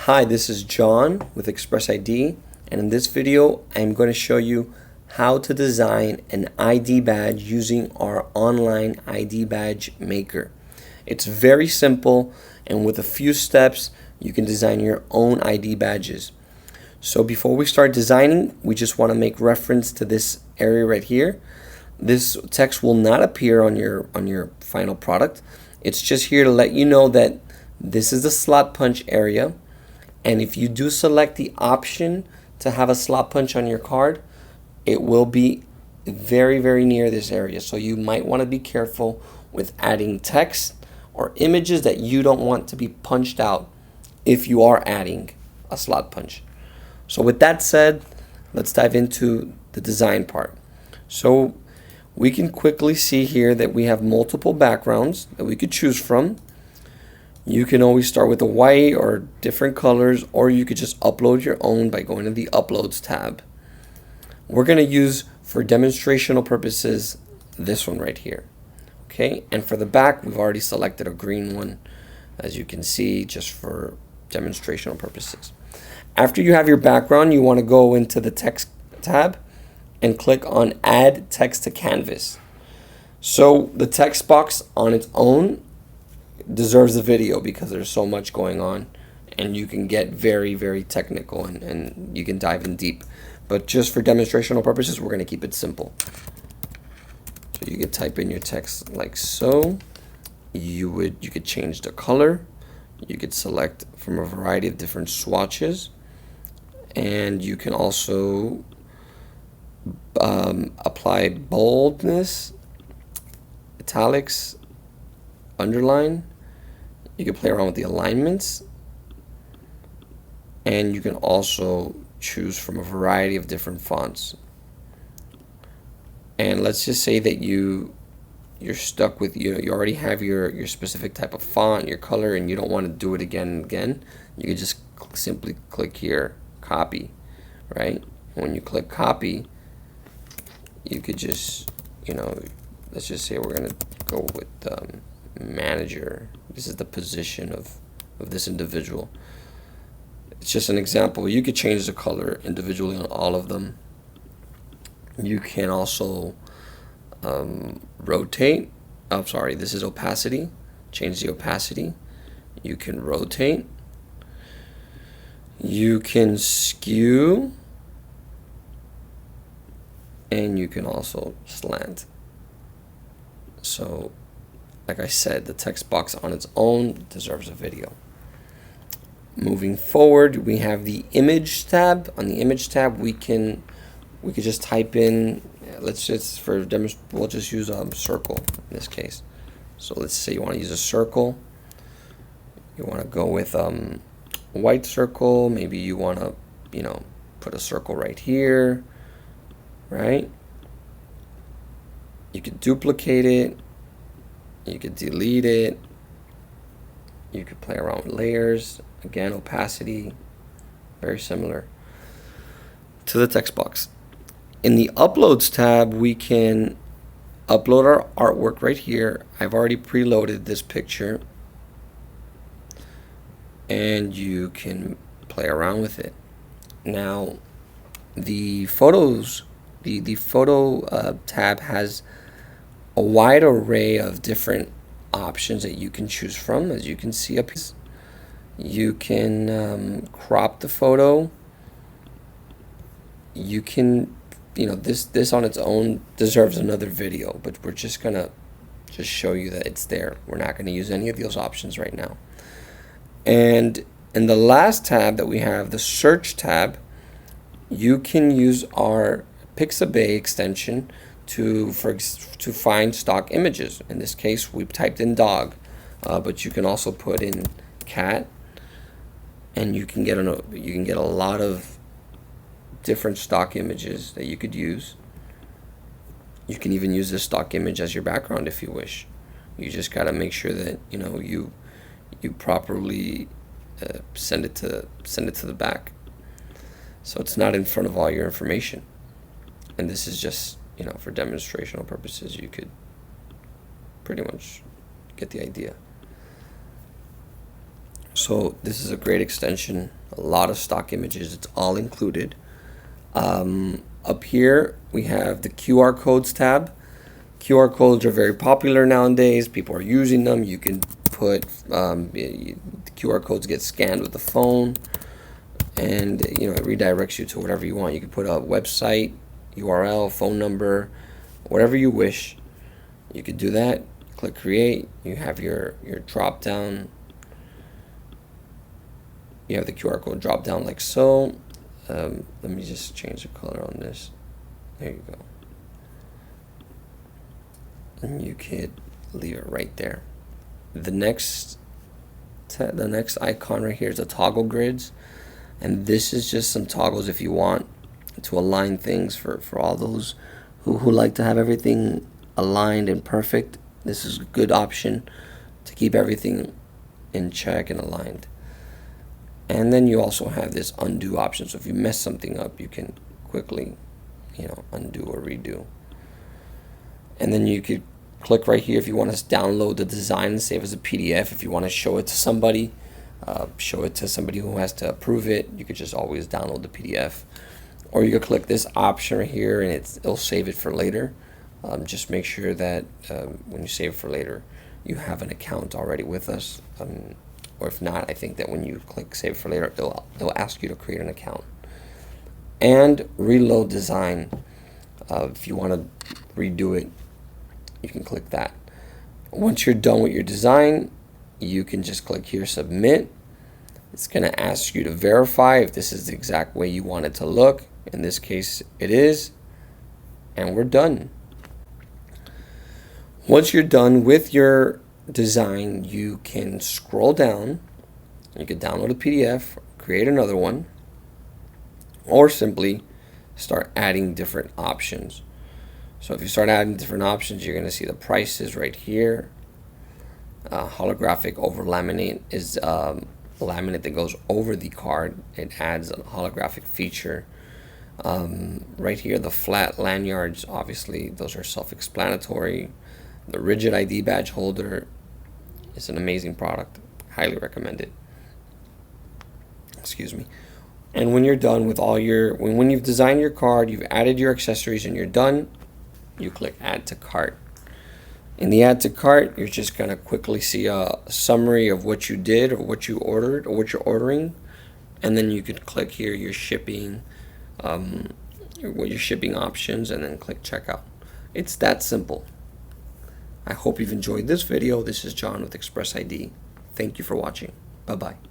Hi, this is John with XpressID, and in this video I'm going to show you how to design an ID badge using our online ID badge maker. It's very simple, and with a few steps you can design your own ID badges. So before we start designing, we just want to make reference to this area right here. This text will not appear on your final product. It's just here to let you know that this is the slot punch area. And if you do select the option to have a slot punch on your card, it will be very, very near this area. So you might want to be careful with adding text or images that you don't want to be punched out if you are adding a slot punch. So with that said, let's dive into the design part. So we can quickly see here that we have multiple backgrounds that we could choose from. You can always start with a white or different colors, or you could just upload your own by going to the Uploads tab. We're going to use, for demonstrational purposes, this one right here. Okay, and for the back, we've already selected a green one, as you can see, just for demonstrational purposes. After you have your background, you want to go into the Text tab and click on Add Text to Canvas. So the text box on its own deserves a video because there's so much going on, and you can get very, very technical and you can dive in deep. But just for demonstrational purposes, we're going to keep it simple. So you could type in your text like so. You could change the color. You could select from a variety of different swatches, and you can also apply boldness, italics, underline. You can play around with the alignments, and you can also choose from a variety of different fonts. And let's just say that you're stuck with, you already have your specific type of font, your color, and you don't want to do it again and again. You can just simply click here, copy, right? When you click copy, you could just, let's just say we're going to go with manager. This is the position of this individual. It's just an example. You could change the color individually on all of them. You can also rotate. Oh, sorry, this is opacity. Change the opacity. You can rotate. You can skew. And you can also slant. So, like I said, the text box on its own deserves a video. Moving forward, we have the image tab. On the image tab, we could just type in, we'll just use a circle in this case. So let's say you want to use a circle. You want to go with a white circle. Maybe you want to, put a circle right here, right? You could duplicate it. You could delete it. You could play around with layers. Again, opacity, very similar to the text box. In the Uploads tab, we can upload our artwork right here. I've already preloaded this picture, and you can play around with it. Now, the photos, the photo tab has a wide array of different options that you can choose from. As you can see up here, you can crop the photo. You can, this on its own deserves another video, but we're just gonna show you that it's there. We're not gonna use any of those options right now. And in the last tab that we have, the search tab, you can use our Pixabay extension to find stock images. In this case, we've typed in dog, but you can also put in cat, and you can get a lot of different stock images that you could use. You can even use this stock image as your background if you wish. You just got to make sure that you properly send it to the back, so it's not in front of all your information. And this is just, for demonstrational purposes. You could pretty much get the idea. So this is a great extension, a lot of stock images, it's all included. Up here we have the QR codes tab. QR codes are very popular nowadays, people are using them. You can put the QR codes get scanned with the phone, and it redirects you to whatever you want. You can put a website URL, phone number, whatever you wish. You could do that. Click create. You have your drop down. You have the QR code drop down like so. Let me just change the color on this. There you go. And you could leave it right there. The next icon right here is the toggle grids, and this is just some toggles if you want to align things for all those who like to have everything aligned and perfect. This is a good option to keep everything in check and aligned. And then you also have this undo option, so if you mess something up, you can quickly undo or redo. And then you could click right here if you want to download the design and save as a PDF. If you want to show it to somebody, who has to approve it, you could just always download the PDF. Or you could click this option right here and it'll save it for later. Just make sure that when you save it for later, you have an account already with us. Or if not, I think that when you click save for later, it'll ask you to create an account. And reload design. If you want to redo it, you can click that. Once you're done with your design, you can just click here, submit. It's going to ask you to verify if this is the exact way you want it to look. In this case, it is. And we're done. Once you're done with your design, you can scroll down. You can download a PDF, create another one, or simply start adding different options. So if you start adding different options, you're going to see the prices right here. Holographic over laminate is laminate that goes over the card. It adds a holographic feature. Right here, the flat lanyards, obviously those are self-explanatory. The rigid ID badge holder is an amazing product. Highly recommend it. Excuse me. And when you're done with all your, when you've designed your card, you've added your accessories and you're done, you click add to cart. In the add to cart, you're just going to quickly see a summary of what you did or what you ordered or what you're ordering. And then you could click here your shipping, your shipping options, and then click checkout. It's that simple. I hope you've enjoyed this video. This is John with XpressID. Thank you for watching. Bye-bye.